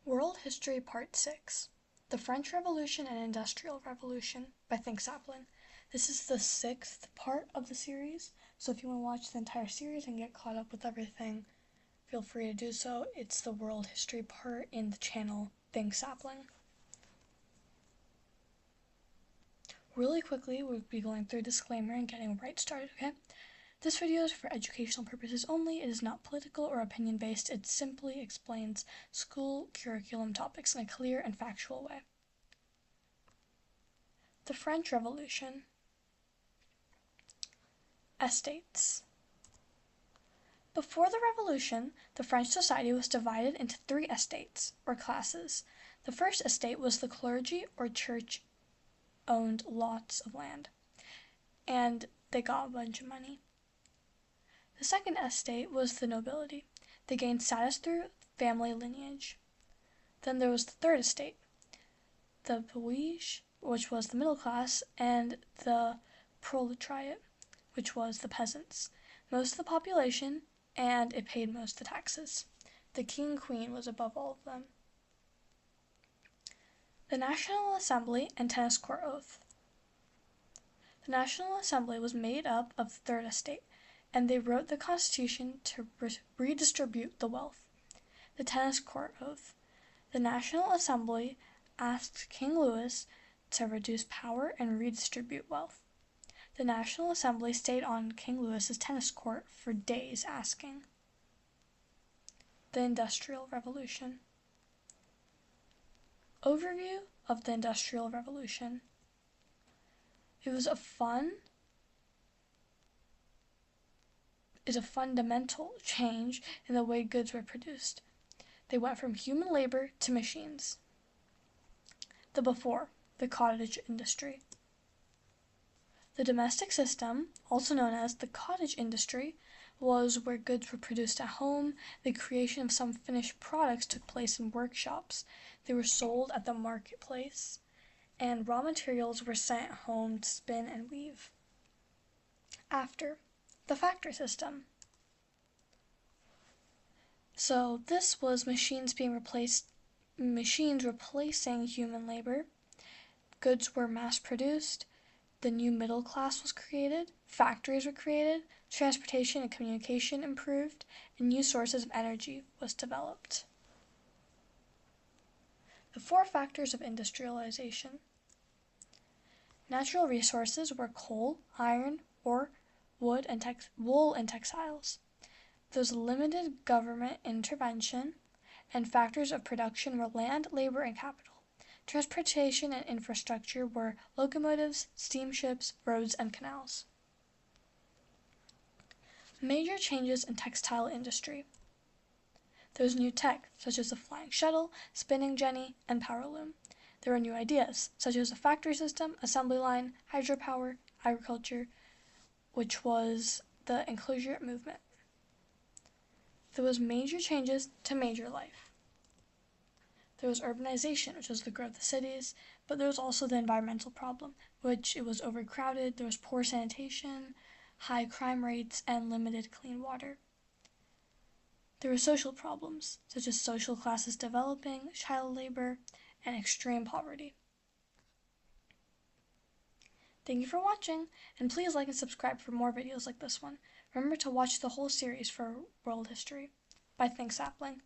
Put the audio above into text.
World History Part 6, The French Revolution and Industrial Revolution by Think Sapling. This is the sixth part of the series, so if you want to watch the entire series and get caught up with everything, feel free to do so. It's the World History part in the channel Think Sapling. Really quickly, we'll be going through a disclaimer and getting right started, okay? This video is for educational purposes only. It is not political or opinion-based. It simply explains school curriculum topics in a clear and factual way. The French Revolution. Estates. Before the Revolution, the French society was divided into three estates, or classes. The first estate was the clergy, or church-owned lots of land, and they got a bunch of money. The second estate was the nobility. They gained status through family lineage. Then there was the third estate, the bourgeoisie, which was the middle class, and the proletariat, which was the peasants. Most of the population, and it paid most of the taxes. The king and queen was above all of them. The National Assembly and Tennis Court Oath. The National Assembly was made up of the third estate, and they wrote the Constitution to redistribute the wealth. The Tennis Court Oath. The National Assembly asked King Louis to reduce power and redistribute wealth. The National Assembly stayed on King Louis's tennis court for days asking. The Industrial Revolution. Overview of the Industrial Revolution. It was a fundamental change in the way goods were produced. They went from human labor to machines. The before, the cottage industry. The domestic system, also known as the cottage industry, was where goods were produced at home. The creation of some finished products took place in workshops. They were sold at the marketplace, and raw materials were sent home to spin and weave. After, the factory system. So this was machines replacing human labor. Goods were mass produced. The new middle class was created. Factories were created. Transportation and communication improved, and new sources of energy was developed. The four factors of industrialization. Natural resources were coal, iron, ore, wool, and textiles. There was limited government intervention, and factors of production were land, labor, and capital. Transportation and infrastructure were locomotives, steamships, roads, and canals. Major changes in textile industry. There was new tech, such as the flying shuttle, spinning jenny, and power loom. There were new ideas, such as a factory system, assembly line, hydropower, agriculture, which was the enclosure movement. There was major changes to major life. There was urbanization, which was the growth of cities, but there was also the environmental problem, which it was overcrowded, there was poor sanitation, high crime rates, and limited clean water. There were social problems, such as social classes developing, child labor, and extreme poverty. Thank you for watching, and please like and subscribe for more videos like this one. Remember to watch the whole series for World History by Think Sapling.